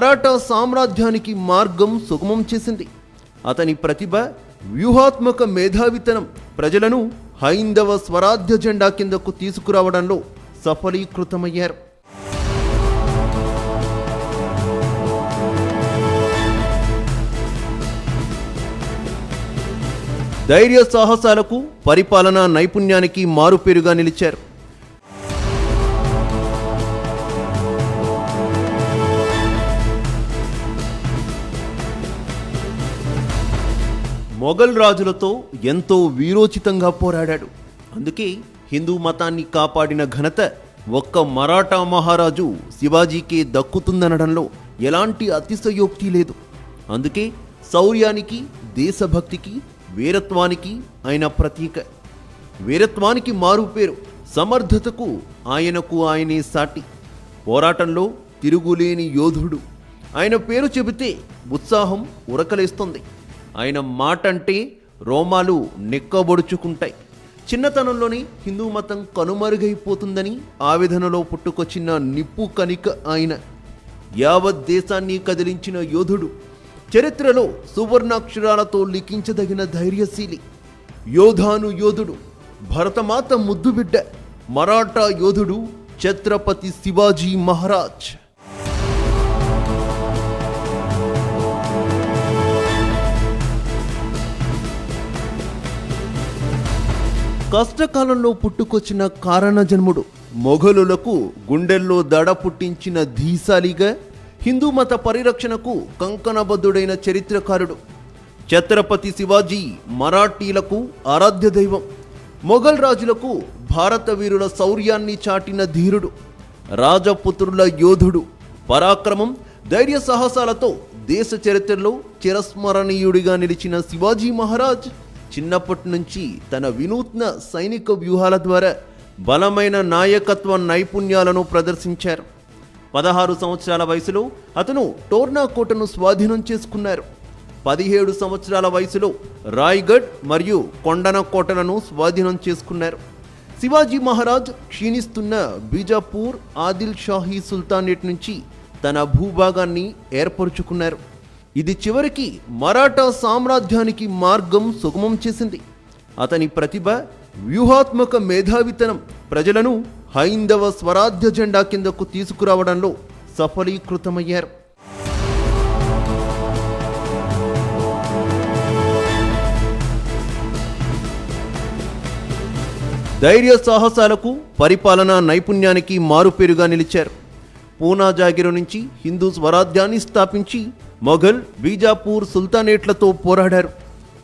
మరాఠా సామ్రాజ్యానికి మార్గం సుగమం చేసింది. అతని ప్రతిభ, వ్యూహాత్మక మేధావితనం ప్రజలను హైందవ స్వరాజ్య జెండా కిందకు తీసుకురావడంలో సఫలీకృతమయ్యారు. ధైర్య సాహసాలకు, పరిపాలనా నైపుణ్యానికి మారుపేరుగా నిలిచారు. మొఘల్ రాజులతో ఎంతో వీరోచితంగా పోరాడాడు. అందుకే హిందూ మతాన్ని కాపాడిన ఘనత ఒక్క మరాఠా మహారాజు శివాజీకే దక్కుతుందనడంలో ఎలాంటి అతిశయోక్తి లేదు. అందుకే శౌర్యానికి, దేశభక్తికి, వీరత్వానికి ఆయన ప్రతీక. వీరత్వానికి మారుపేరు, సమర్థతకు ఆయనే సాటి. పోరాటంలో తిరుగులేని యోధుడు. ఆయన పేరు చెబితే ఉత్సాహం ఉరకలేస్తుంది. ఆయన మాట అంటే రోమాలు నెక్కబొడుచుకుంటాయి. చిన్నతనంలోనే హిందూ మతం కనుమరుగైపోతుందని ఆవేదనలో పుట్టుకొచ్చిన నిప్పు కణిక ఆయన. యావత్ దేశాన్ని కదిలించిన యోధుడు. చరిత్రలో సువర్ణాక్షరాలతో లిఖించదగిన ధైర్యశీలి. యోధాను యోధుడు, భరతమాత ముద్దుబిడ్డ, మరాఠా యోధుడు ఛత్రపతి శివాజీ మహారాజ్. కష్టకాలంలో పుట్టుకొచ్చిన కారణ జన్ముడు. మొఘలులకు గుండెల్లో దడ పుట్టించిన ధీశాలిగా, హిందూ మత పరిరక్షణకు కంకణబద్ధుడైన చరిత్రకారుడు. ఛత్రపతి శివాజీ మరాఠీలకు ఆరాధ్య దైవం. మొఘల్ రాజులకు భారత వీరుల శౌర్యాన్ని చాటిన ధీరుడు. రాజపుత్రుల యోధుడు. పరాక్రమం, ధైర్య సాహసాలతో దేశ చరిత్రలో చిరస్మరణీయుడిగా నిలిచిన శివాజీ మహారాజ్ చిన్నప్పటి నుంచి తన వినూత్న సైనిక వ్యూహాల ద్వారా బలమైన నాయకత్వ నైపుణ్యాలను ప్రదర్శించారు. 16 సంవత్సరాల వయసులో అతను టోర్నా కోటను స్వాధీనం చేసుకున్నారు. 17 సంవత్సరాల వయసులో రాయ్గఢ్ మరియు కొండన కోటలను స్వాధీనం చేసుకున్నారు. శివాజీ మహారాజ్ క్షీణిస్తున్న బీజాపూర్, ఆదిల్ షాహీ సుల్తానేట్ నుంచి తన భూభాగాన్ని ఏర్పరుచుకున్నారు. ఇది చివరికి మరాఠా సామ్రాజ్యానికి మార్గం సుగమం చేసింది. అతని ప్రతిభ, వ్యూహాత్మక మేధావితనం ప్రజలను హైందవ స్వరాజ్య జెండా కిందకు తీసుకురావడంలో సఫలీకృతమయ్యారు. ధైర్య సాహసాలకు, పరిపాలనా నైపుణ్యానికి మారుపేరుగా నిలిచారు. పూనా జాగిరు నుంచి హిందూ స్వరాజ్యాన్ని స్థాపించి మొఘల్, బీజాపూర్ సుల్తానేట్లతో పోరాడారు.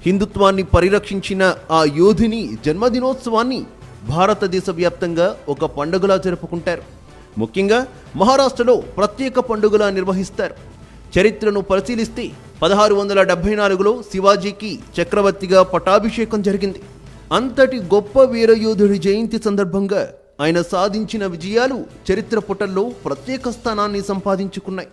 హిందుత్వాన్ని పరిరక్షించిన ఆ యోధుని జన్మదినోత్సవాన్ని భారతదేశ వ్యాప్తంగా ఒక పండుగలా జరుపుకుంటారు. ముఖ్యంగా మహారాష్ట్రలో ప్రత్యేక పండుగలా నిర్వహిస్తారు. చరిత్రను పరిశీలిస్తే 1674లో శివాజీకి చక్రవర్తిగా పట్టాభిషేకం జరిగింది. అంతటి గొప్ప వీరయోధుడి జయంతి సందర్భంగా ఆయన సాధించిన విజయాలు చరిత్ర పుటల్లో ప్రత్యేక స్థానాన్ని సంపాదించుకున్నాయి.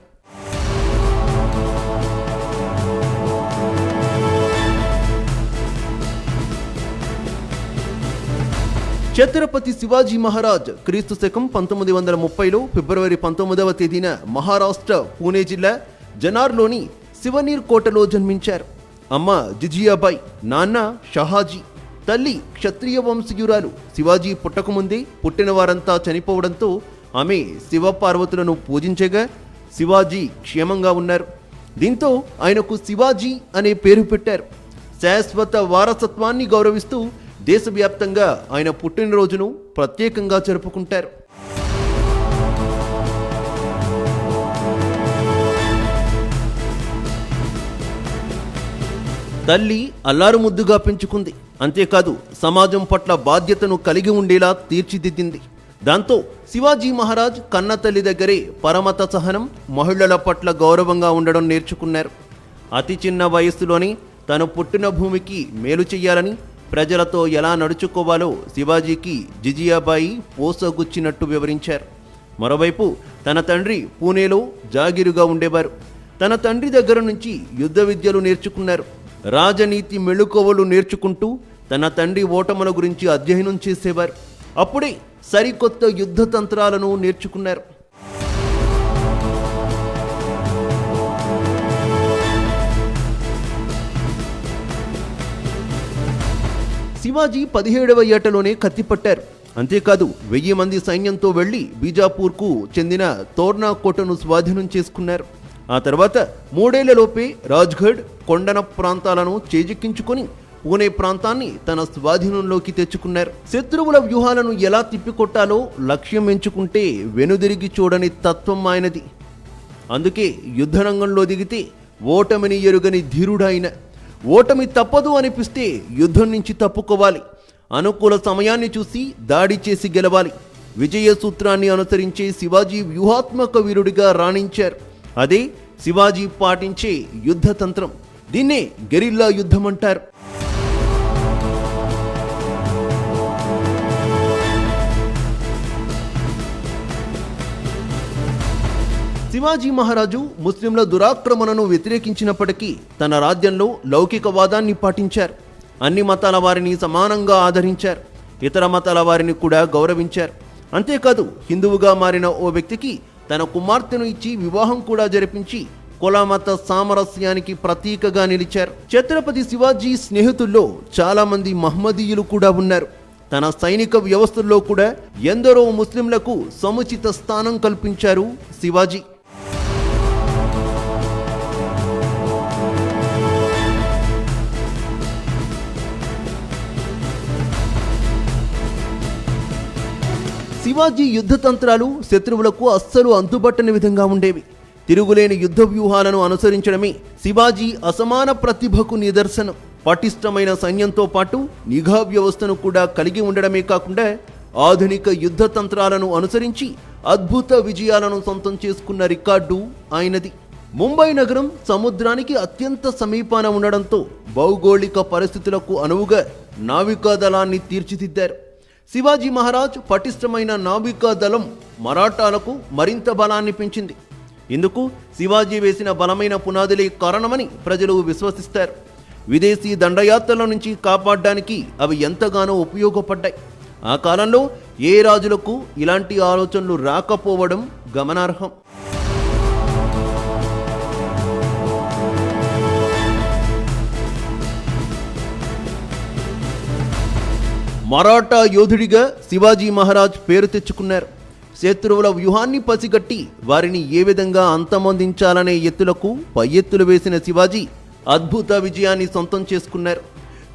ఛత్రపతి శివాజీ మహారాజ్ క్రీస్తు శకం 1930లో ఫిబ్రవరి 19వ తేదీన మహారాష్ట్ర పూణే జిల్లా జనార్లోని శివనీర్ కోటలో జన్మించారు. అమ్మ జిజియాబాయి, నాన్న షహాజీ. తల్లి క్షత్రియ వంశీయురాలు. శివాజీ పుట్టకముందే పుట్టిన వారంతా చనిపోవడంతో ఆమె శివపార్వతులను పూజించగా శివాజీ క్షేమంగా ఉన్నారు. దీంతో ఆయనకు శివాజీ అనే పేరు పెట్టారు. శాశ్వత వారసత్వాన్ని గౌరవిస్తూ దేశవ్యాప్తంగా ఆయన పుట్టినరోజును ప్రత్యేకంగా జరుపుకుంటారు. తల్లి అల్లారు ముద్దుగా పెంచుకుంది. అంతేకాదు సమాజం పట్ల బాధ్యతను కలిగి ఉండేలా తీర్చిదిద్దింది. దాంతో శివాజీ మహారాజ్ కన్న తల్లి దగ్గరే పరమత సహనం, మహిళల పట్ల గౌరవంగా ఉండడం నేర్చుకున్నారు. అతి చిన్న వయస్సులోనే తను పుట్టిన భూమికి మేలు చెయ్యాలని, ప్రజలతో ఎలా నడుచుకోవాలో శివాజీకి జిజియాబాయి పోసగుచ్చినట్టు వివరించారు. మరోవైపు తన తండ్రి పూణేలో జాగిరుగా ఉండేవారు. తన తండ్రి దగ్గర నుంచి యుద్ధ విద్యలు నేర్చుకున్నారు. రాజనీతి మెళుకువలు నేర్చుకుంటూ తన తండ్రి ఓటముల గురించి అధ్యయనం చేసేవారు. అప్పుడే సరికొత్త యుద్ధ తంత్రాలను నేర్చుకున్నారు. శివాజీ 17వ ఏటలోనే కత్తిపట్టారు. అంతేకాదు 1000 మంది సైన్యంతో వెళ్లి బీజాపూర్కు చెందిన తోర్నా కోటను స్వాధీనం చేసుకున్నారు. ఆ తర్వాత 3 ఏళ్లలోపే రాజ్గఢ్, కొండన ప్రాంతాలను చేజిక్కించుకొని పూణే ప్రాంతాన్ని తన స్వాధీనంలోకి తెచ్చుకున్నారు. శత్రువుల వ్యూహాలను ఎలా తిప్పికొట్టాలో లక్ష్యం ఎంచుకుంటే వెనుదిరిగి చూడని తత్వం ఆయనది. అందుకే యుద్ధరంగంలో దిగితే ఓటమిని ఎరుగని ధీరుడాయన. ఓటమి తప్పదు అనిపిస్తే యుద్ధం నుంచి తప్పుకోవాలి. అనుకూల సమయాన్ని చూసి దాడి చేసి గెలవాలి. విజయ సూత్రాన్ని అనుసరించే శివాజీ వ్యూహాత్మక వీరుడిగా రాణించారు. అదే శివాజీ పాటించే యుద్ధ తంత్రం. దీన్నే గెరిల్లా యుద్ధం అంటారు. శివాజీ మహారాజు ముస్లింల దురాక్రమణను వ్యతిరేకించినప్పటికీ తన రాజ్యంలో లౌకికవాదాన్ని పాటించారు. అన్ని మతాల వారిని సమానంగా ఆదరించారు. ఇతర మతాల వారిని కూడా గౌరవించారు. అంతేకాదు హిందువుగా మారిన ఓ వ్యక్తికి తన కుమార్తెను ఇచ్చి వివాహం కూడా జరిపించి కులమత సామరస్యానికి ప్రతీకగా నిలిచారు. ఛత్రపతి శివాజీ స్నేహితుల్లో చాలా మంది మహమ్మదీయులు కూడా ఉన్నారు. తన సైనిక వ్యవస్థల్లో కూడా ఎందరో ముస్లింలకు సముచిత స్థానం కల్పించారు శివాజీ. శివాజీ యుద్ధ తంత్రాలు శత్రువులకు అస్సలు అంతుబట్టని విధంగా ఉండేవి. తిరుగులేని యుద్ధ వ్యూహాలను అనుసరించడమే శివాజీ అసమాన ప్రతిభకు నిదర్శనం. పటిష్టమైన సైన్యంతో పాటు నిఘా వ్యవస్థను కూడా కలిగి ఉండడమే కాకుండా ఆధునిక యుద్ధ తంత్రాలను అనుసరించి అద్భుత విజయాలను సొంతం చేసుకున్న రికార్డు ఆయనది. ముంబై నగరం సముద్రానికి అత్యంత సమీపాన ఉండడంతో భౌగోళిక పరిస్థితులకు అనువుగా నావికా దళాన్ని తీర్చిదిద్దారు. శివాజీ మహారాజ్ పటిష్టమైన నావికా దళం మరాఠాలకు మరింత బలాన్ని పెంచింది. ఇందుకు శివాజీ వేసిన బలమైన పునాదులే కారణమని ప్రజలు విశ్వసిస్తారు. విదేశీ దండయాత్రల నుంచి కాపాడడానికి అవి ఎంతగానో ఉపయోగపడ్డాయి. ఆ కాలంలో ఏ రాజులకు ఇలాంటి ఆలోచనలు రాకపోవడం గమనార్హం. మరాఠా యోధుడిగా శివాజీ మహారాజ్ పేరు తెచ్చుకున్నారు. శత్రువుల వ్యూహాన్ని పసిగట్టి వారిని ఏ విధంగా అంతమొందించాలనే ఎత్తులకు పై ఎత్తులు వేసిన శివాజీ అద్భుత విజయాన్ని సొంతం చేసుకున్నారు.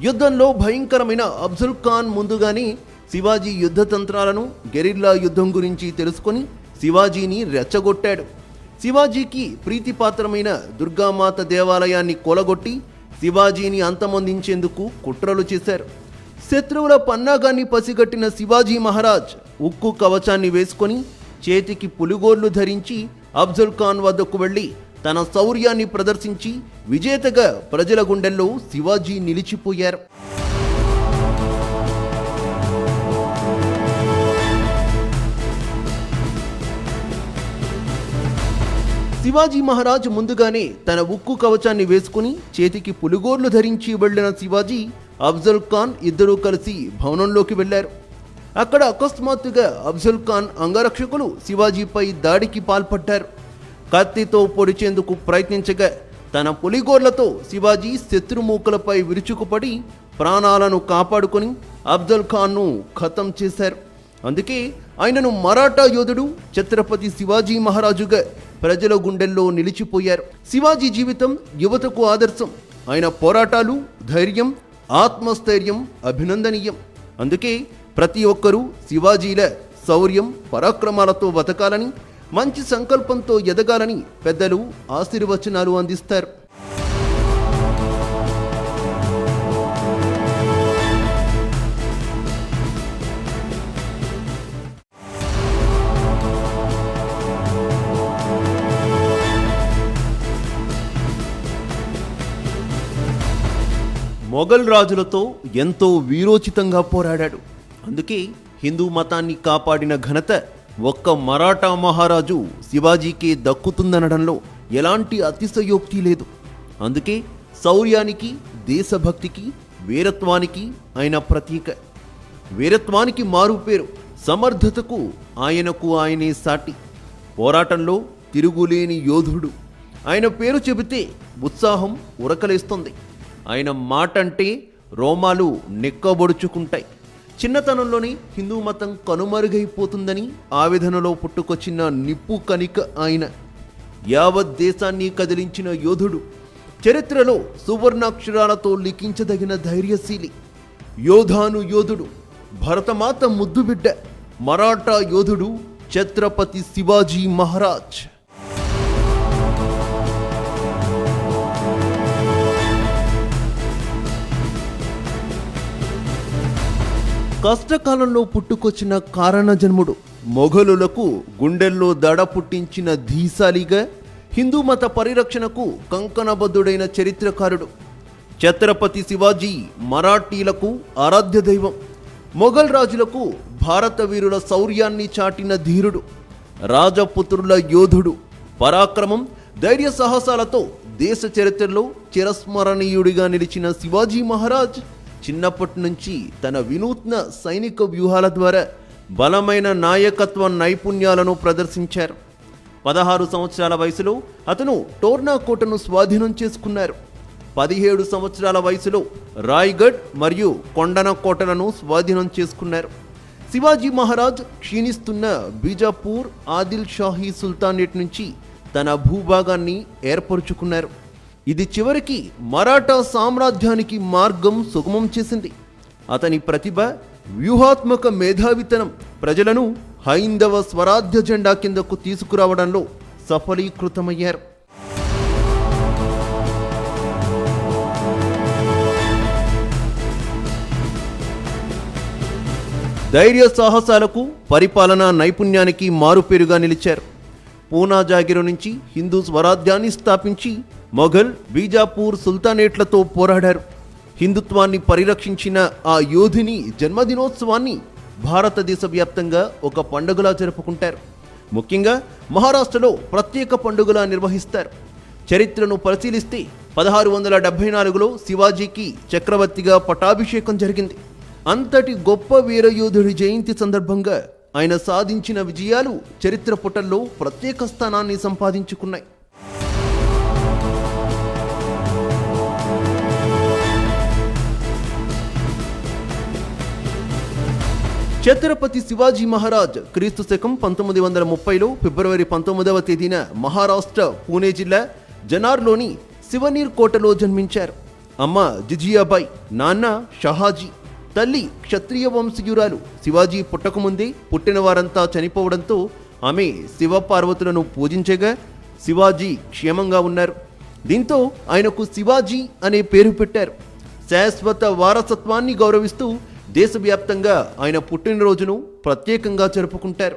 యుద్ధంలో భయంకరమైన అఫ్జల్ ఖాన్ ముందుగానే శివాజీ యుద్ధ తంత్రాలను, గెరిల్లా యుద్ధం గురించి తెలుసుకొని శివాజీని రెచ్చగొట్టాడు. శివాజీకి ప్రీతిపాత్రమైన దుర్గామాత దేవాలయాన్ని కూలగొట్టి శివాజీని అంతమొందించేందుకు కుట్రలు చేశారు. శత్రువుల పన్నాగాన్ని పసిగట్టిన శివాజీ మహారాజ్ ఉక్కు కవచాన్ని వేసుకొని చేతికి పులిగోర్లు ధరించి అఫ్జల్ ఖాన్ వద్దకు వెళ్లి తన శౌర్యాన్ని ప్రదర్శించి విజేతగా ప్రజల గుండెల్లో శివాజీ నిలిచిపోయారు. శివాజీ మహారాజ్ ముందుగానే తన ఉక్కు కవచాన్ని వేసుకుని చేతికి పులిగోర్లు ధరించి వెళ్లిన శివాజీ, అఫ్జల్ ఖాన్ ఇద్దరూ కలిసి భవనంలోకి వెళ్లారు. అక్కడ అకస్మాత్తుగా అఫ్జల్ ఖాన్ అంగరక్షకులు శివాజీపై దాడికి పాల్పడ్డారు. కత్తితో పొడిచేందుకు ప్రయత్నించగా తన పులిగోర్లతో శివాజీ శత్రుమూకలపై విరుచుకుపడి ప్రాణాలను కాపాడుకొని అఫ్జల్ ఖాన్ను ఖతం చేశారు. అందుకే ఆయనను మరాఠా యోధుడు ఛత్రపతి శివాజీ మహారాజుగా ప్రజల గుండెల్లో నిలిచిపోయారు. శివాజీ జీవితం యువతకు ఆదర్శం. ఆయన పోరాటాలు, ధైర్యం, ఆత్మస్థైర్యం అభినందనీయం. అందుకే ప్రతి ఒక్కరూ శివాజీల శౌర్యం, పరాక్రమాలతో బతకాలని, మంచి సంకల్పంతో ఎదగాలని పెద్దలు ఆశీర్వచనాలు అందిస్తారు. మొఘల్ రాజులతో ఎంతో వీరోచితంగా పోరాడాడు. అందుకే హిందూ మతాన్ని కాపాడిన ఘనత ఒక్క మరాఠా మహారాజు శివాజీకే దక్కుతుందనడంలో ఎలాంటి అతిశయోక్తి లేదు. అందుకే శౌర్యానికి, దేశభక్తికి, వీరత్వానికి ఆయన ప్రతీక. వీరత్వానికి మారుపేరు, సమర్థతకు ఆయనకు ఆయనే సాటి. పోరాటంలో తిరుగులేని యోధుడు. ఆయన పేరు చెబితే ఉత్సాహం ఉరకలేస్తుంది. ఆయన మాట అంటే రోమాలు నిక్కబొడుచుకుంటాయి. చిన్నతనంలోనే హిందూ మతం కనుమరుగైపోతుందని ఆవేదనలో పుట్టుకొచ్చిన నిప్పు కణిక ఆయన. యావత్ దేశాన్ని కదిలించిన యోధుడు, చరిత్రలో సువర్ణాక్షరాలతో లిఖించదగిన ధైర్యశీలి, యోధాను యోధుడు, భరతమాత ముద్దుబిడ్డ, మరాఠా యోధుడు ఛత్రపతి శివాజీ మహారాజ్. కష్టకాలంలో పుట్టుకొచ్చిన కారణజన్ముడు, మొఘలులకు గుండెల్లో దడ పుట్టించిన ధీశాలిగా, హిందూ మత పరిరక్షణకు కంకణబద్ధుడైన చరిత్రకారుడు. ఛత్రపతి శివాజీ మరాఠీలకు ఆరాధ్య దైవం, మొఘల్ రాజులకు భారత వీరుల శౌర్యాన్ని చాటిన ధీరుడు, రాజపుత్రుల యోధుడు, పరాక్రమం, ధైర్య సాహసాలతో దేశ చరిత్రలో చిరస్మరణీయుడిగా నిలిచిన శివాజీ మహారాజ్ చిన్నప్పటి నుంచి తన వినూత్న సైనిక వ్యూహాల ద్వారా బలమైన నాయకత్వ నైపుణ్యాలను ప్రదర్శించారు. 16 సంవత్సరాల వయసులో అతను టోర్నా కోటను స్వాధీనం చేసుకున్నారు. 17 సంవత్సరాల వయసులో రాయ్గఢ్ మరియు కొండన కోటలను స్వాధీనం చేసుకున్నారు. శివాజీ మహారాజ్ క్షీణిస్తున్న బీజాపూర్ ఆదిల్ షాహీ సుల్తానేట్ నుంచి తన భూభాగాన్ని ఏర్పరుచుకున్నారు. ఇది చివరికి మరాఠా సామ్రాజ్యానికి మార్గం సుగమం చేసింది. అతని ప్రతిభ, వ్యూహాత్మక మేధావితనం ప్రజలను హైందవ స్వరాజ్య జెండా కిందకు తీసుకురావడంలో సఫలీకృతమయ్యారు. ధైర్య సాహసాలకు, పరిపాలనా నైపుణ్యానికి మారుపేరుగా నిలిచారు. పూనా జాగిరు నుంచి హిందూ స్వరాజ్యాన్ని స్థాపించి మొఘల్, బీజాపూర్ సుల్తానేట్లతో పోరాడారు. హిందుత్వాన్ని పరిరక్షించిన ఆ యోధుని జన్మదినోత్సవాన్ని భారతదేశ వ్యాప్తంగా ఒక పండుగలా జరుపుకుంటారు. ముఖ్యంగా మహారాష్ట్రలో ప్రత్యేక పండుగలా నిర్వహిస్తారు. చరిత్రను పరిశీలిస్తే 1674లో శివాజీకి చక్రవర్తిగా పట్టాభిషేకం జరిగింది. అంతటి గొప్ప వీరయోధుడి జయంతి సందర్భంగా ఆయన సాధించిన విజయాలు చరిత్ర పుటల్లో ప్రత్యేక స్థానాన్ని సంపాదించుకున్నాయి. ఛత్రపతి శివాజీ మహారాజ్ క్రీస్తు శకం 1930లో ఫిబ్రవరి 19వ తేదీన మహారాష్ట్ర పూణే జిల్లా జనార్లోని శివనీర్ కోటలో జన్మించారు. అమ్మ జిజియాబాయి, నాన్న షహాజీ, తల్లి క్షత్రియ వంశీయురాలు. శివాజీ పుట్టకముందే పుట్టిన వారంతా చనిపోవడంతో ఆమె శివపార్వతులను పూజించగా శివాజీ క్షేమంగా ఉన్నారు. దీంతో ఆయనకు శివాజీ అనే పేరు పెట్టారు. శాశ్వత వారసత్వాన్ని గౌరవిస్తూ దేశవ్యాప్తంగా ఆయన పుట్టినరోజును ప్రత్యేకంగా జరుపుకుంటారు.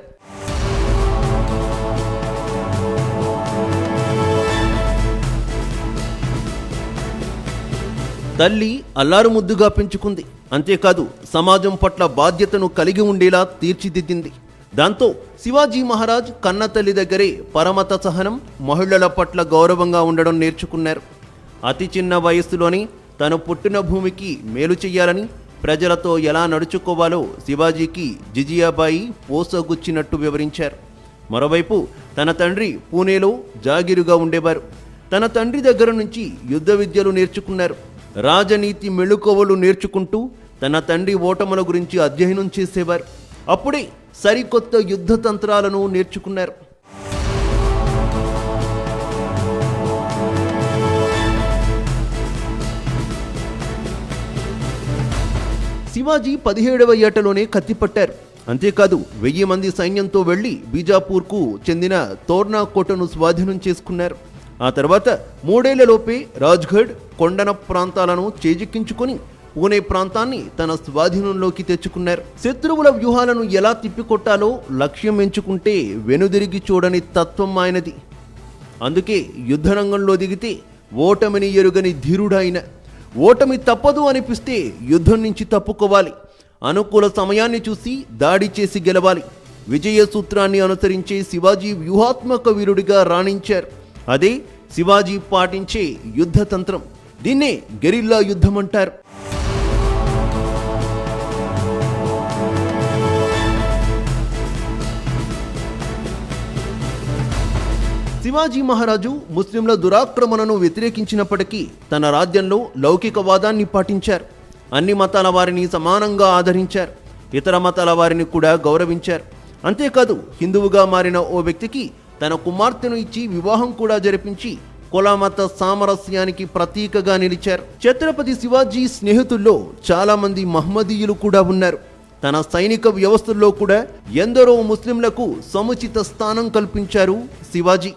తల్లి అల్లారు ముద్దుగా పెంచుకుంది. అంతేకాదు సమాజం పట్ల బాధ్యతను కలిగి ఉండేలా తీర్చిదిద్దింది. దాంతో శివాజీ మహారాజ్ కన్న తల్లి దగ్గరే పరమత సహనం, మహిళల పట్ల గౌరవంగా ఉండడం నేర్చుకున్నారు. అతి చిన్న వయస్సులోని తను పుట్టిన భూమికి మేలు చెయ్యాలని, ప్రజలతో ఎలా నడుచుకోవాలో శివాజీకి జిజియాబాయి పోసగుచ్చినట్టు వివరించారు. మరోవైపు తన తండ్రి పూణేలో జాగిరుగా ఉండేవారు. తన తండ్రి దగ్గర నుంచి యుద్ధ విద్యలు నేర్చుకున్నారు. రాజనీతి మెళుకువలు నేర్చుకుంటూ తన తండ్రి ఓటముల గురించి అధ్యయనం చేసేవారు. అప్పుడే సరికొత్త యుద్ధ తంత్రాలను నేర్చుకున్నారు. శివాజీ 17వ ఏటలోనే కత్తిపట్టారు. అంతేకాదు 1000 మంది సైన్యంతో వెళ్లి బీజాపూర్కు చెందిన తోర్నా కోటను స్వాధీనం చేసుకున్నారు. ఆ తర్వాత 3 ఏళ్లలోపే రాజ్గఢ్, కొండన ప్రాంతాలను చేజిక్కించుకొని పూణే ప్రాంతాన్ని తన స్వాధీనంలోకి తెచ్చుకున్నారు. శత్రువుల వ్యూహాలను ఎలా తిప్పికొట్టాలో లక్ష్యం ఎంచుకుంటే వెనుదిరిగి చూడని తత్వం ఆయనది. అందుకే యుద్ధరంగంలో దిగితే ఓటమిని ఎరుగని ధీరుడాయన. ఓటమి తప్పదు అనిపిస్తే యుద్ధం నుంచి తప్పుకోవాలి. అనుకూల సమయాన్ని చూసి దాడి చేసి గెలవాలి. విజయ సూత్రాన్ని అనుసరించే శివాజీ వ్యూహాత్మక వీరుడిగా రాణించారు. అదే శివాజీ పాటించే యుద్ధ తంత్రం. దీన్నే గెరిల్లా యుద్ధం అంటారు. శివాజీ మహారాజు ముస్లింల దురాక్రమణను వ్యతిరేకించినప్పటికీ తన రాజ్యంలో లౌకికవాదాన్ని పాటించారు. అన్ని మతాల వారిని సమానంగా ఆదరించారు. ఇతర మతాల వారిని కూడా గౌరవించారు. అంతేకాదు హిందువుగా మారిన ఓ వ్యక్తికి తన కుమార్తెను ఇచ్చి వివాహం కూడా జరిపించి కుల మత సామరస్యానికి ప్రతీకగా నిలిచారు. ఛత్రపతి శివాజీ స్నేహితుల్లో చాలా మంది మహమ్మదీయులు కూడా ఉన్నారు. తన సైనిక వ్యవస్థల్లో కూడా ఎందరో ముస్లింలకు సముచిత స్థానం కల్పించారు శివాజీ.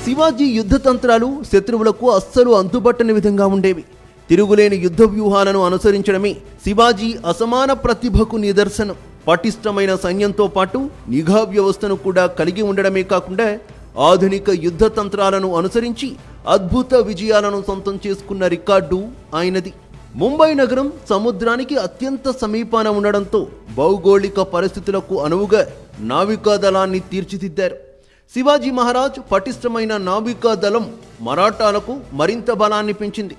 శివాజీ యుద్ధ తంత్రాలు శత్రువులకు అస్సలు అంతుబట్టని విధంగా ఉండేవి. తిరుగులేని యుద్ధ వ్యూహాలను అనుసరించడమే శివాజీ అసమాన ప్రతిభకు నిదర్శనం. పటిష్టమైన సైన్యంతో పాటు నిఘా వ్యవస్థను కూడా కలిగి ఉండడమే కాకుండా ఆధునిక యుద్ధ తంత్రాలను అనుసరించి అద్భుత విజయాలను సొంతం చేసుకున్న రికార్డు ఆయనది. ముంబై నగరం సముద్రానికి అత్యంత సమీపాన ఉండడంతో భౌగోళిక పరిస్థితులకు అనువుగా నావికా దళాన్ని తీర్చిదిద్దారు. శివాజీ మహారాజ్ పటిష్టమైన నావికా దళం మరాఠాలకు మరింత బలాన్ని పెంచింది.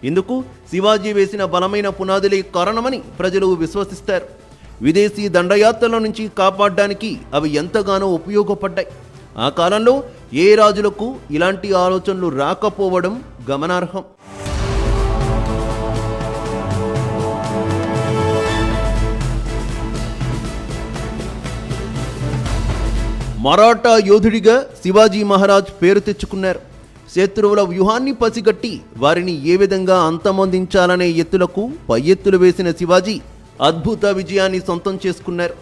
ఇందుకు శివాజీ వేసిన బలమైన పునాదులే కారణమని ప్రజలు విశ్వసిస్తారు. విదేశీ దండయాత్రల నుంచి కాపాడడానికి అవి ఎంతగానో ఉపయోగపడ్డాయి. ఆ కాలంలో ఏ రాజులకు ఇలాంటి ఆలోచనలు రాకపోవడం గమనార్హం. మరాఠా యోధుడిగా శివాజీ మహారాజ్ పేరు తెచ్చుకున్నారు. శత్రువుల వ్యూహాన్ని పసిగట్టి వారిని ఏ విధంగా అంతమొందించాలనే ఎత్తులకు పై ఎత్తులు వేసిన శివాజీ అద్భుత విజయాన్ని సొంతం చేసుకున్నారు.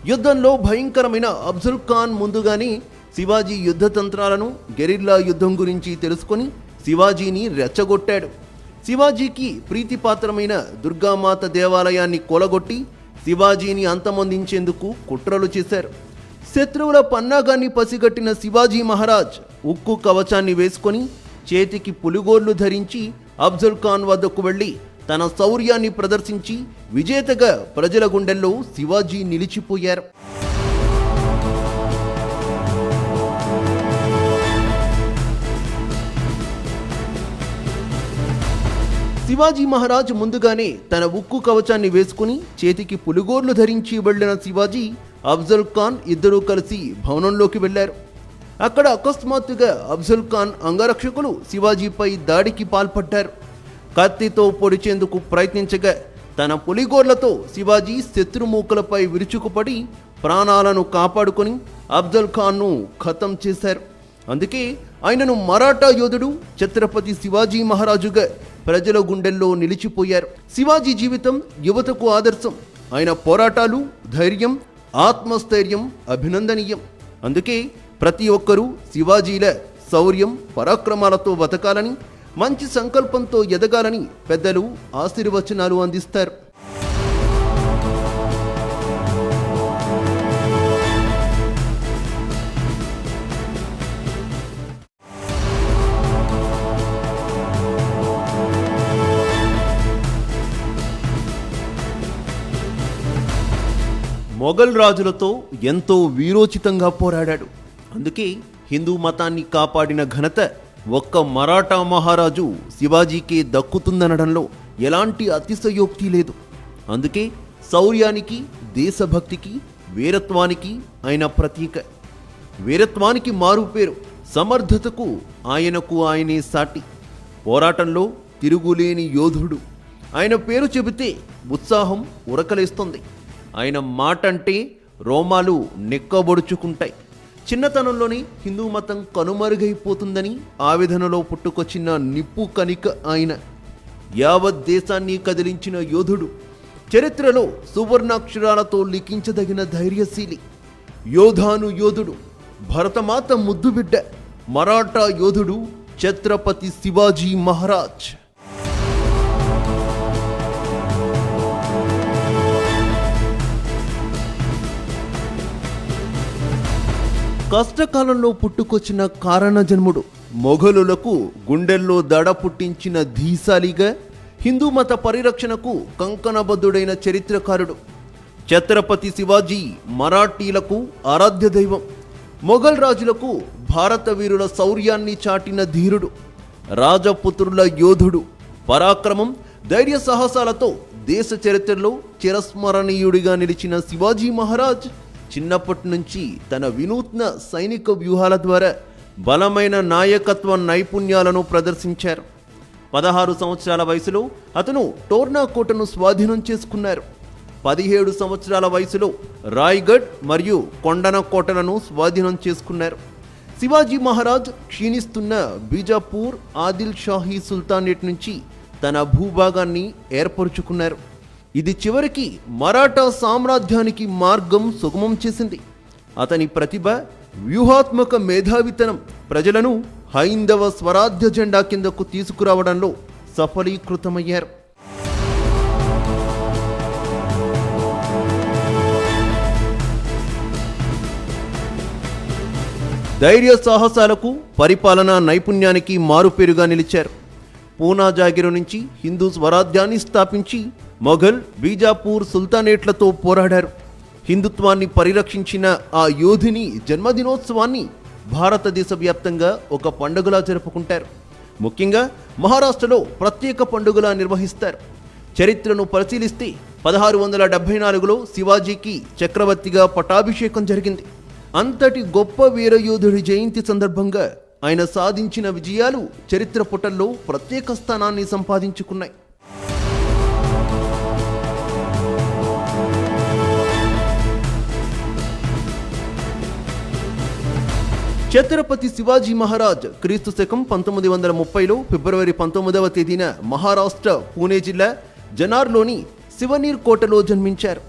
యుద్ధంలో భయంకరమైన అఫ్జల్ ఖాన్ ముందుగానే శివాజీ యుద్ధ తంత్రాలను, గెరిల్లా యుద్ధం గురించి తెలుసుకొని శివాజీని రెచ్చగొట్టాడు. శివాజీకి ప్రీతిపాత్రమైన దుర్గామాత దేవాలయాన్ని కూలగొట్టి శివాజీని అంతమొందించేందుకు కుట్రలు చేశారు. శత్రువుల పన్నాగాన్ని పసిగట్టిన శివాజీ మహారాజ్ ఉక్కు కవచాన్ని వేసుకొని చేతికి పులిగోర్లు ధరించి అఫ్జల్ ఖాన్ వద్దకు వెళ్లి తన శౌర్యాన్ని ప్రదర్శించి విజేతగా ప్రజల గుండెల్లో శివాజీ నిలిచిపోయారు. శివాజీ మహారాజ్ ముందుగానే తన ఉక్కు కవచాన్ని వేసుకుని చేతికి పులిగోర్లు ధరించి వెళ్లిన శివాజీ, అఫ్జల్ ఖాన్ ఇద్దరూ కలిసి భవనంలోకి వెళ్లారు. అక్కడ అకస్మాత్తుగా అఫ్జల్ ఖాన్ అంగరక్షకులు శివాజీపై దాడికి పాల్పడ్డారు. కత్తితో పొడిచేందుకు ప్రయత్నించగా తన పులిగోర్లతో శివాజీ శత్రుమూకలపై విరుచుకుపడి ప్రాణాలను కాపాడుకొని అఫ్జల్ ఖాన్ను ఖతం చేశారు. అందుకే ఆయనను మరాఠా యోధుడు ఛత్రపతి శివాజీ మహారాజుగా ప్రజల గుండెల్లో నిలిచిపోయారు. శివాజీ జీవితం యువతకు ఆదర్శం. ఆయన పోరాటాలు, ధైర్యం, ఆత్మస్థైర్యం అభినందనీయం. అందుకే ప్రతి ఒక్కరూ శివాజీల శౌర్యం, పరాక్రమాలతో బతకాలని, మంచి సంకల్పంతో ఎదగాలని పెద్దలు ఆశీర్వచనాలు అందిస్తారు. మొఘల్ రాజులతో ఎంతో వీరోచితంగా పోరాడాడు. అందుకే హిందూ మతాన్ని కాపాడిన ఘనత ఒక్క మరాఠా మహారాజు శివాజీకే దక్కుతుందనడంలో ఎలాంటి అతిశయోక్తి లేదు. అందుకే శౌర్యానికి, దేశభక్తికి, వీరత్వానికి ఆయన ప్రతీక. వీరత్వానికి మారుపేరు, సమర్థతకు ఆయనకు ఆయనే సాటి. పోరాటంలో తిరుగులేని యోధుడు. ఆయన పేరు చెబితే ఉత్సాహం ఉరకలేస్తుంది. ఆయన మాట అంటే రోమాలు నెక్కబొడుచుకుంటాయి. చిన్నతనంలోనే హిందూ మతం కనుమరుగైపోతుందని ఆవేదనలో పుట్టుకొచ్చిన నిప్పు కణిక ఆయన. యావత్ దేశాన్ని కదిలించిన యోధుడు. చరిత్రలో సువర్ణాక్షరాలతో లిఖించదగిన ధైర్యశీలి. యోధాను యోధుడు, భరతమాత ముద్దుబిడ్డ, మరాఠా యోధుడు ఛత్రపతి శివాజీ మహారాజ్. కష్టకాలంలో పుట్టుకొచ్చిన కారణ జన్ముడు. మొఘలులకు గుండెల్లో దడ పుట్టించిన ధీశాలిగా, హిందూ మత పరిరక్షణకు కంకణబద్ధుడైన చరిత్రకారుడు. ఛత్రపతి శివాజీ మరాఠీలకు ఆరాధ్య దైవం. మొఘల్ రాజులకు భారత వీరుల శౌర్యాన్ని చాటిన ధీరుడు. రాజపుత్రుల యోధుడు. పరాక్రమం, ధైర్య సాహసాలతో దేశ చరిత్రలో చిరస్మరణీయుడిగా నిలిచిన శివాజీ మహారాజ్ చిన్నప్పటి నుంచి తన వినూత్న సైనిక వ్యూహాల ద్వారా బలమైన నాయకత్వ నైపుణ్యాలను ప్రదర్శించారు. 16 సంవత్సరాల వయసులో అతను టోర్నా కోటను స్వాధీనం చేసుకున్నారు. 17 సంవత్సరాల వయసులో రాయ్గఢ్ మరియు కొండన కోటలను స్వాధీనం చేసుకున్నారు. శివాజీ మహారాజ్ క్షీణిస్తున్న బీజాపూర్ ఆదిల్ షాహీ సుల్తానేట్ నుంచి తన భూభాగాన్ని ఏర్పరుచుకున్నారు. ఇది చివరికి మరాఠా సామ్రాజ్యానికి మార్గం సుగమం చేసింది. అతని ప్రతిభ, వ్యూహాత్మక మేధావితనం ప్రజలను హైందవ స్వరాజ్య జెండా కిందకు తీసుకురావడంలో సఫలీకృతమయ్యారు. ధైర్య సాహసాలకు, పరిపాలనా నైపుణ్యానికి మారుపేరుగా నిలిచారు. పూనా జాగిరు నుంచి హిందూ స్వరాజ్యాన్ని స్థాపించి మొఘల్, బీజాపూర్ సుల్తానేట్లతో పోరాడారు. హిందుత్వాన్ని పరిరక్షించిన ఆ యోధుని జన్మదినోత్సవాన్ని భారతదేశ వ్యాప్తంగా ఒక పండుగలా జరుపుకుంటారు. ముఖ్యంగా మహారాష్ట్రలో ప్రత్యేక పండుగలా నిర్వహిస్తారు. చరిత్రను పరిశీలిస్తే 1674లో శివాజీకి చక్రవర్తిగా పట్టాభిషేకం జరిగింది. అంతటి గొప్ప వీరయోధుడి జయంతి సందర్భంగా ఆయన సాధించిన విజయాలు చరిత్ర పుటల్లో ప్రత్యేక స్థానాన్ని సంపాదించుకున్నాయి. ఛత్రపతి శివాజీ మహారాజ్ క్రీస్తు శకం 1930లో ఫిబ్రవరి 19వ తేదీన మహారాష్ట్ర పూణే జిల్లా జనార్లోని శివనీర్ కోటలో జన్మించారు.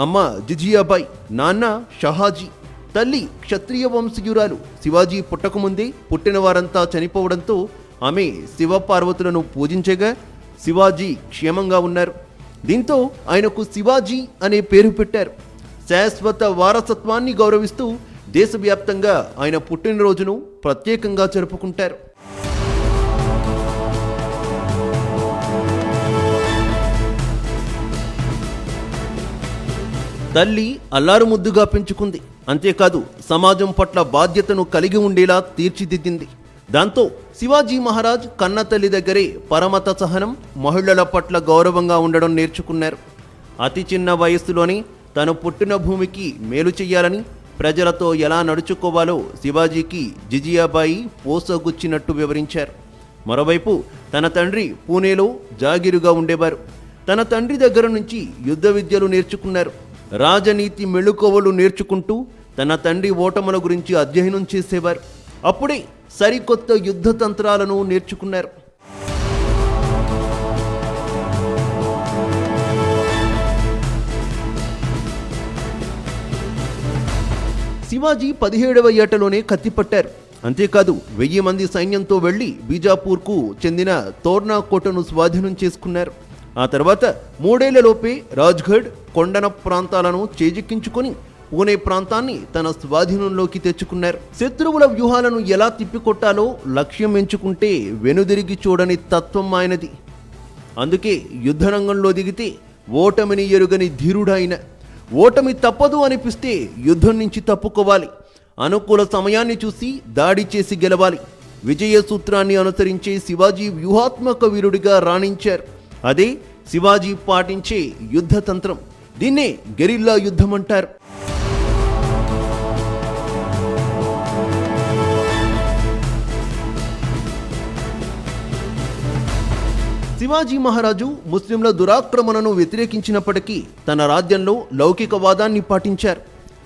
అమ్మ జిజియాబాయి, నాన్న షహాజీ, తల్లి క్షత్రియ వంశీయురాలు. శివాజీ పుట్టకముందే పుట్టిన వారంతా చనిపోవడంతో ఆమె శివపార్వతులను పూజించగా శివాజీ క్షేమంగా ఉన్నారు. దీంతో ఆయనకు శివాజీ అనే పేరు పెట్టారు. శాశ్వత వారసత్వాన్ని గౌరవిస్తూ దేశవ్యాప్తంగా ఆయన పుట్టినరోజును ప్రత్యేకంగా జరుపుకుంటారు. తల్లి అల్లారు ముద్దుగా పెంచుకుంది. అంతేకాదు సమాజం పట్ల బాధ్యతను కలిగి ఉండేలా తీర్చిదిద్దింది. దాంతో శివాజీ మహారాజ్ కన్న తల్లి దగ్గరే పరమత సహనం, మహిళల పట్ల గౌరవంగా ఉండడం నేర్చుకున్నారు. అతి చిన్న వయస్సులోనే తను పుట్టిన భూమికి మేలు చెయ్యాలని, ప్రజలతో ఎలా నడుచుకోవాలో శివాజీకి జిజియాబాయి పోసగుచ్చినట్టు వివరించారు. మరోవైపు తన తండ్రి పూణేలో జాగిరుగా ఉండేవారు. తన తండ్రి దగ్గర నుంచి యుద్ధ విద్యలు నేర్చుకున్నారు. రాజనీతి మెళుకువలు నేర్చుకుంటూ తన తండ్రి ఓటముల గురించి అధ్యయనం చేసేవారు. అప్పుడే సరికొత్త యుద్ధ తంత్రాలను నేర్చుకున్నారు. శివాజీ 17వ ఏటలోనే కత్తిపట్టారు. అంతేకాదు 1000 మంది సైన్యంతో వెళ్లి బీజాపూర్కు చెందిన తోర్నా కోటను స్వాధీనం చేసుకున్నారు. ఆ తర్వాత 3 ఏళ్లలోపే రాజ్గఢ్, కొండన ప్రాంతాలను చేజిక్కించుకొని పూణే ప్రాంతాన్ని తన స్వాధీనంలోకి తెచ్చుకున్నారు. శత్రువుల వ్యూహాలను ఎలా తిప్పికొట్టాలో లక్ష్యం ఎంచుకుంటే వెనుదిరిగి చూడని తత్వం ఆయనది. అందుకే యుద్ధరంగంలో దిగితే ఓటమిని ఎరుగని ధీరుడాయన. ఓటమి తప్పదు అనిపిస్తే యుద్ధం నుంచి తప్పుకోవాలి. అనుకూల సమయాన్ని చూసి దాడి చేసి గెలవాలి. విజయ సూత్రాన్ని అనుసరించే శివాజీ వ్యూహాత్మక వీరుడిగా రాణించారు. అదే శివాజీ పాటించే యుద్ధ తంత్రం. దీన్నే గెరిల్లా యుద్ధం అంటారు. శివాజీ మహారాజు ముస్లింల దురాక్రమణను వ్యతిరేకించినప్పటికీ తన రాజ్యంలో లౌకికవాదాన్ని పాటించారు.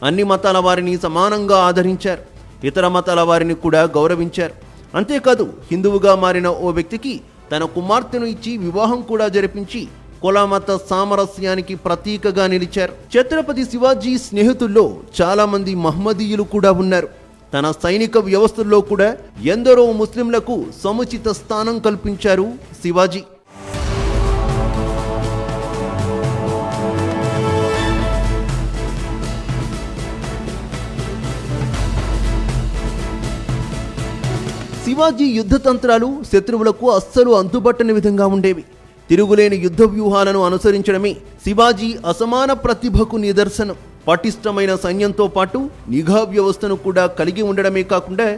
అన్ని మతాల వారిని సమానంగా ఆదరించారు. ఇతర మతాల వారిని కూడా గౌరవించారు. అంతేకాదు హిందువుగా మారిన ఓ వ్యక్తికి తన కుమార్తెను ఇచ్చి వివాహం కూడా జరిపించి కులమత సామరస్యానికి ప్రతీకగా నిలిచారు. ఛత్రపతి శివాజీ స్నేహితుల్లో చాలా మంది మహమ్మదీయులు కూడా ఉన్నారు. తన సైనిక వ్యవస్థల్లో కూడా ఎందరో ముస్లింలకు సముచిత స్థానం కల్పించారు శివాజీ. శివాజీ యుద్ధ తంత్రాలు శత్రువులకు అస్సలు అంతుబట్టని విధంగా ఉండేవి. తిరుగులేని యుద్ధ వ్యూహాలను అనుసరించడమే శివాజీ అసమాన ప్రతిభకు నిదర్శనం. పటిష్టమైన సైన్యంతో పాటు నిఘా వ్యవస్థను కూడా కలిగి ఉండడమే కాకుండా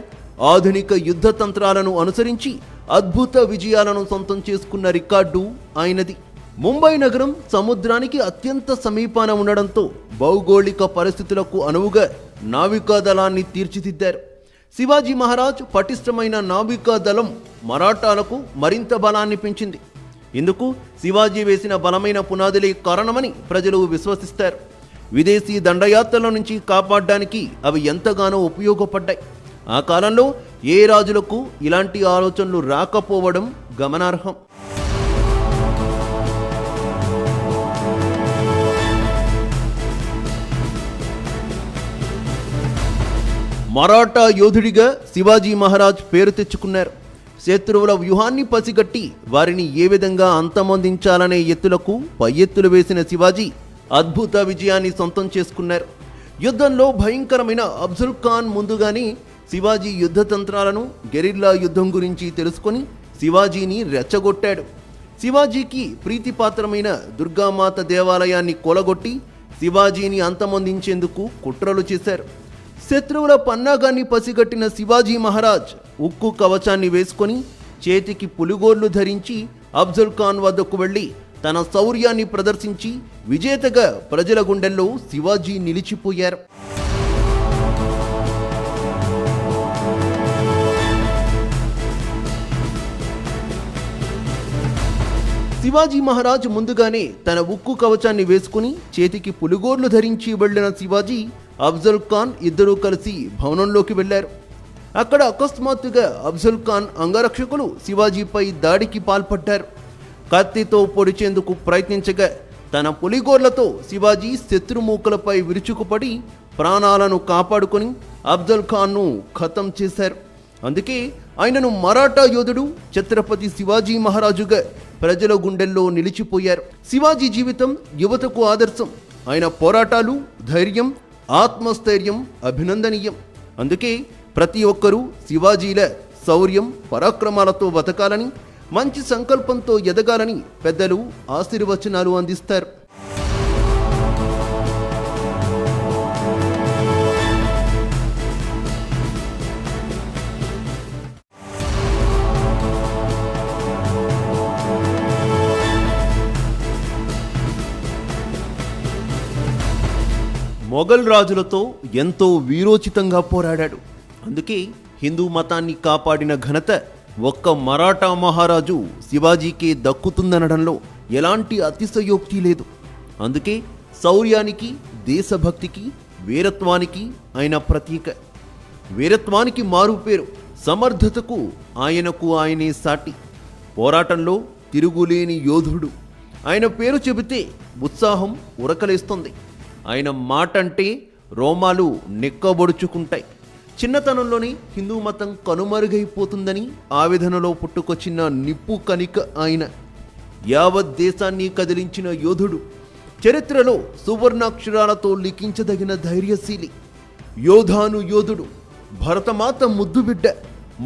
ఆధునిక యుద్ధ తంత్రాలను అనుసరించి అద్భుత విజయాలను సొంతం చేసుకున్న రికార్డు ఆయనది. ముంబై నగరం సముద్రానికి అత్యంత సమీపాన ఉండడంతో భౌగోళిక పరిస్థితులకు అనువుగా నావికా దళాన్ని తీర్చిదిద్దారు. శివాజీ మహారాజ్ పటిష్టమైన నావికా దళం మరాఠాలకు మరింత బలాన్ని పెంచింది. ఇందుకు శివాజీ వేసిన బలమైన పునాదులే కారణమని ప్రజలు విశ్వసిస్తారు. విదేశీ దండయాత్రల నుంచి కాపాడడానికి అవి ఎంతగానో ఉపయోగపడ్డాయి. ఆ కాలంలో ఏ రాజులకు ఇలాంటి ఆలోచనలు రాకపోవడం గమనార్హం. మరాఠా యోధుడిగా శివాజీ మహారాజ్ పేరు తెచ్చుకున్నారు. శత్రువుల వ్యూహాన్ని పసిగట్టి వారిని ఏ విధంగా అంతమొందించాలనే ఎత్తులకు పై ఎత్తులు వేసిన శివాజీ అద్భుత విజయాన్ని సొంతం చేసుకున్నారు. యుద్ధంలో భయంకరమైన అఫ్జల్ ఖాన్ ముందుగానే శివాజీ యుద్ధ తంత్రాలను, గెరిల్లా యుద్ధం గురించి తెలుసుకొని శివాజీని రెచ్చగొట్టాడు. శివాజీకి ప్రీతిపాత్రమైన దుర్గామాత దేవాలయాన్ని కూలగొట్టి శివాజీని అంతమొందించేందుకు కుట్రలు చేశారు. శత్రువుల పన్నాగాన్ని పసిగట్టిన శివాజీ మహారాజ్ ఉక్కు కవచాన్ని వేసుకొని చేతికి పులిగోర్లు ధరించి అఫ్జల్ ఖాన్ వద్దకు వెళ్లి తన శౌర్యాన్ని ప్రదర్శించి విజేతగా ప్రజల గుండెల్లో శివాజీ నిలిచిపోయారు. శివాజీ మహారాజ్ ముందుగానే తన ఉక్కు కవచాన్ని వేసుకుని చేతికి పులిగోర్లు ధరించి వెళ్లిన శివాజీ, అఫ్జల్ ఖాన్ ఇద్దరూ కలిసి భవనంలోకి వెళ్లారు. అక్కడ అకస్మాత్తుగా అఫ్జల్ ఖాన్ అంగరక్షకులు శివాజీపై దాడికి పాల్పడ్డారు. కత్తితో పొడిచేందుకు ప్రయత్నించగా తన పులిగోర్లతో శివాజీ శత్రుమూకలపై విరుచుకుపడి ప్రాణాలను కాపాడుకొని అఫ్జల్ ఖాన్ను ఖతం చేశారు. అందుకే ఆయనను మరాఠా యోధుడు ఛత్రపతి శివాజీ మహారాజుగా ప్రజల గుండెల్లో నిలిచిపోయారు. శివాజీ జీవితం యువతకు ఆదర్శం. ఆయన పోరాటాలు, ధైర్యం, ఆత్మస్థైర్యం అభినందనీయం. అందుకే ప్రతి ఒక్కరూ శివాజీల శౌర్యం, పరాక్రమాలతో బతకాలని, మంచి సంకల్పంతో ఎదగాలని పెద్దలు ఆశీర్వచనాలు అందిస్తారు. మొఘల్ రాజులతో ఎంతో వీరోచితంగా పోరాడాడు. అందుకే హిందూ మతాన్ని కాపాడిన ఘనత ఒక్క మరాఠా మహారాజు శివాజీకే దక్కుతుందనడంలో ఎలాంటి అతిశయోక్తి లేదు. అందుకే శౌర్యానికి, దేశభక్తికి, వీరత్వానికి ఆయన ప్రతీక. వీరత్వానికి మారుపేరు, సమర్థతకు ఆయనకు ఆయనే సాటి. పోరాటంలో తిరుగులేని యోధుడు. ఆయన పేరు చెబితే ఉత్సాహం ఉరకలేస్తుంది. ఆయన మాట అంటే రోమాలు నెక్కబొడుచుకుంటాయి. చిన్నతనంలోనే హిందూ మతం కనుమరుగైపోతుందని ఆవేదనలో పుట్టుకొచ్చిన నిప్పు కణిక ఆయన. యావత్ దేశాన్ని కదిలించిన యోధుడు. చరిత్రలో సువర్ణాక్షరాలతో లిఖించదగిన ధైర్యశీలి. యోధాను యోధుడు, భరతమాత ముద్దుబిడ్డ,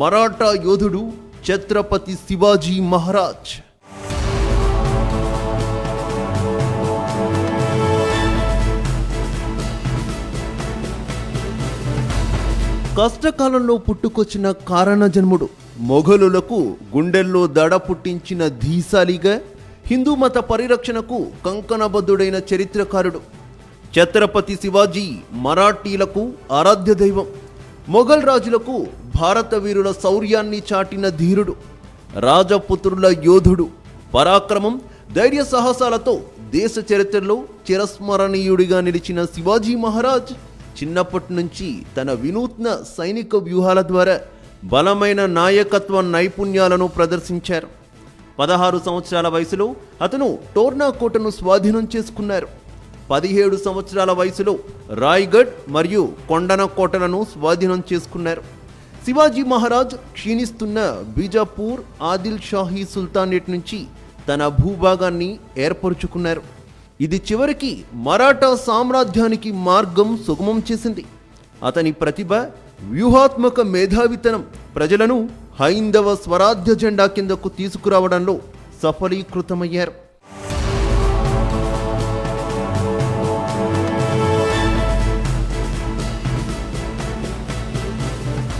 మరాఠా యోధుడు ఛత్రపతి శివాజీ మహారాజ్. కష్టకాలంలో పుట్టుకొచ్చిన కారణజన్ముడు. మొఘలులకు గుండెల్లో దడ పుట్టించిన ధీశాలిగా, హిందూ మత పరిరక్షణకు కంకణబద్ధుడైన చరిత్రకారుడు. ఛత్రపతి శివాజీ మరాఠీలకు ఆరాధ్య దైవం. మొఘల్ రాజులకు భారత వీరుల శౌర్యాన్ని చాటిన ధీరుడు. రాజపుత్రుల యోధుడు. పరాక్రమం, ధైర్య సాహసాలతో దేశ చరిత్రలో చిరస్మరణీయుడిగా నిలిచిన శివాజీ మహారాజ్ చిన్నప్పటి నుంచి తన వినూత్న సైనిక వ్యూహాల ద్వారా బలమైన నాయకత్వ నైపుణ్యాలను ప్రదర్శించారు. 16 సంవత్సరాల వయసులో అతను టోర్నా కోటను స్వాధీనం చేసుకున్నారు. 17 సంవత్సరాల వయసులో రాయ్గఢ్ మరియు కొండన కోటలను స్వాధీనం చేసుకున్నారు. శివాజీ మహారాజ్ క్షీణిస్తున్న బీజాపూర్ ఆదిల్ షాహీ సుల్తానేట్ నుంచి తన భూభాగాన్ని ఏర్పరుచుకున్నారు. ఇది చివరికి మరాఠా సామ్రాజ్యానికి మార్గం సుగమం చేసింది. అతని ప్రతిభ, వ్యూహాత్మక మేధావితనం ప్రజలను హైందవ స్వరాజ్య జెండా కిందకు తీసుకురావడంలో సఫలీకృతమయ్యారు.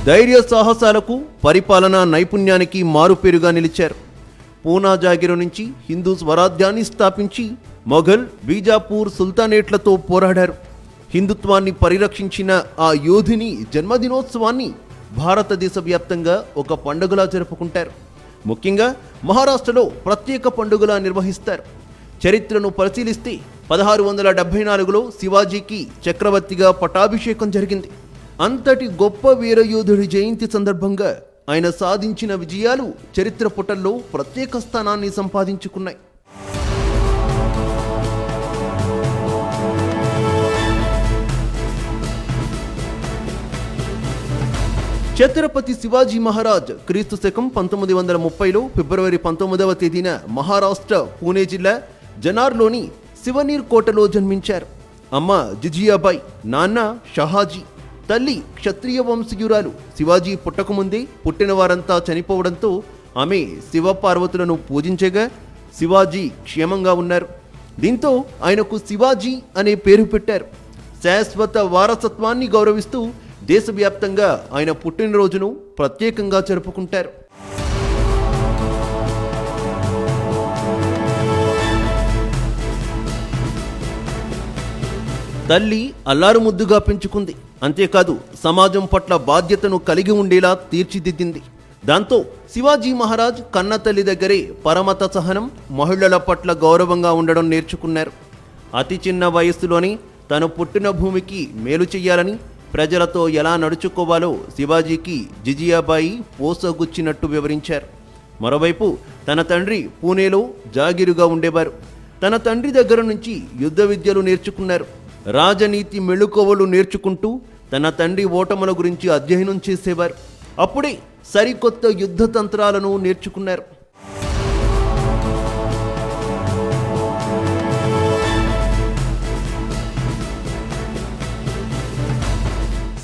ధైర్య సాహసాలకు, పరిపాలనా నైపుణ్యానికి మారుపేరుగా నిలిచారు. పూనా జాగిరు నుంచి హిందూ స్వరాజ్యాన్ని స్థాపించి మొఘల్, బీజాపూర్ సుల్తానేట్లతో పోరాడారు. హిందుత్వాన్ని పరిరక్షించిన ఆ యోధుని జన్మదినోత్సవాన్ని భారతదేశ వ్యాప్తంగా ఒక పండుగలా జరుపుకుంటారు. ముఖ్యంగా మహారాష్ట్రలో ప్రత్యేక పండుగలా నిర్వహిస్తారు. చరిత్రను పరిశీలిస్తే 1674లో శివాజీకి చక్రవర్తిగా పట్టాభిషేకం జరిగింది. అంతటి గొప్ప వీరయోధుడి జయంతి సందర్భంగా ఆయన సాధించిన విజయాలు చరిత్ర పుటల్లో ప్రత్యేక స్థానాన్ని సంపాదించుకున్నాయి. ఛత్రపతి శివాజీ మహారాజ్ క్రీస్తు శకం 1930లో ఫిబ్రవరి 19వ తేదీన మహారాష్ట్ర పూణే జిల్లా జనార్లోని శివనీర్ కోటలో జన్మించారు. అమ్మ జిజియాబాయి, నాన్న షహాజీ, తల్లి క్షత్రియ వంశీయురాలు. శివాజీ పుట్టకముందే పుట్టిన వారంతా చనిపోవడంతో ఆమె శివపార్వతులను పూజించగా శివాజీ క్షేమంగా ఉన్నారు. దీంతో ఆయనకు శివాజీ అనే పేరు పెట్టారు. శాశ్వత వారసత్వాన్ని గౌరవిస్తూ దేశవ్యాప్తంగా ఆయన పుట్టినరోజును ప్రత్యేకంగా జరుపుకుంటారు. తల్లి అల్లారు ముద్దుగా పెంచుకుంది. అంతేకాదు సమాజం పట్ల బాధ్యతను కలిగి ఉండేలా తీర్చిదిద్దింది. దాంతో శివాజీ మహారాజ్ కన్న తల్లి దగ్గరే పరమత సహనం, మహిళల పట్ల గౌరవంగా ఉండడం నేర్చుకున్నారు. అతి చిన్న వయస్సులోనే తను పుట్టిన భూమికి మేలు చెయ్యాలని, ప్రజలతో ఎలా నడుచుకోవాలో శివాజీకి జిజియాబాయి పోసగుచ్చినట్టు వివరించారు. మరోవైపు తన తండ్రి పూణేలో జాగిరుగా ఉండేవారు. తన తండ్రి దగ్గర నుంచి యుద్ధ విద్యలు నేర్చుకున్నారు. రాజనీతి మెళుకువలు నేర్చుకుంటూ తన తండ్రి ఓటముల గురించి అధ్యయనం చేసేవారు. అప్పుడే సరికొత్త యుద్ధ తంత్రాలను నేర్చుకున్నారు.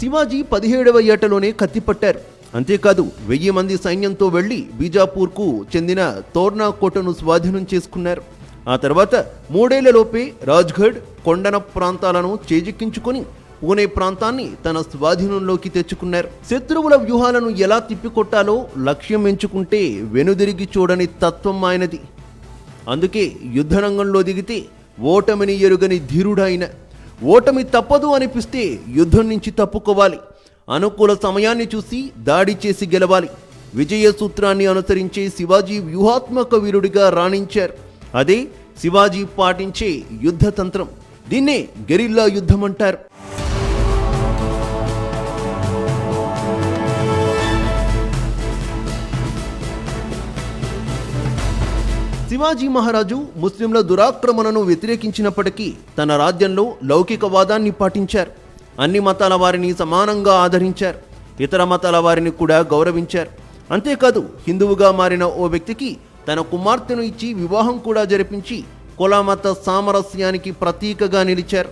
శివాజీ 17వ ఏటలోనే కత్తిపట్టారు. అంతేకాదు 1000 మంది సైన్యంతో వెళ్లి బీజాపూర్కు చెందిన తోర్నా కోటను స్వాధీనం చేసుకున్నారు. ఆ తర్వాత 3 ఏళ్లలోపే రాజ్గఢ్, కొండన ప్రాంతాలను చేజిక్కించుకొని పూణే ప్రాంతాన్ని తన స్వాధీనంలోకి తెచ్చుకున్నారు. శత్రువుల వ్యూహాలను ఎలా తిప్పికొట్టాలో లక్ష్యం ఎంచుకుంటే వెనుదిరిగి చూడని తత్వం ఆయనది. అందుకే యుద్ధరంగంలో దిగితే ఓటమిని ఎరుగని ధీరుడాయన. ఓటమి తప్పదు అనిపిస్తే యుద్ధం నుంచి తప్పుకోవాలి. అనుకూల సమయాన్ని చూసి దాడి చేసి గెలవాలి. విజయ సూత్రాన్ని అనుసరించే శివాజీ వ్యూహాత్మక వీరుడిగా రాణించారు. అదే శివాజీ పాటించే యుద్ధ తంత్రం. దీన్నే గెరిల్లా యుద్ధం అంటారు. శివాజీ మహారాజు ముస్లింల దురాక్రమణను వ్యతిరేకించినప్పటికీ తన రాజ్యంలో లౌకికవాదాన్ని పాటించారు. అన్ని మతాల వారిని సమానంగా ఆదరించారు. ఇతర మతాల వారిని కూడా గౌరవించారు. అంతేకాదు హిందువుగా మారిన ఓ వ్యక్తికి తన కుమార్తెను ఇచ్చి వివాహం కూడా జరిపించి కుల మత సామరస్యానికి ప్రతీకగా నిలిచారు.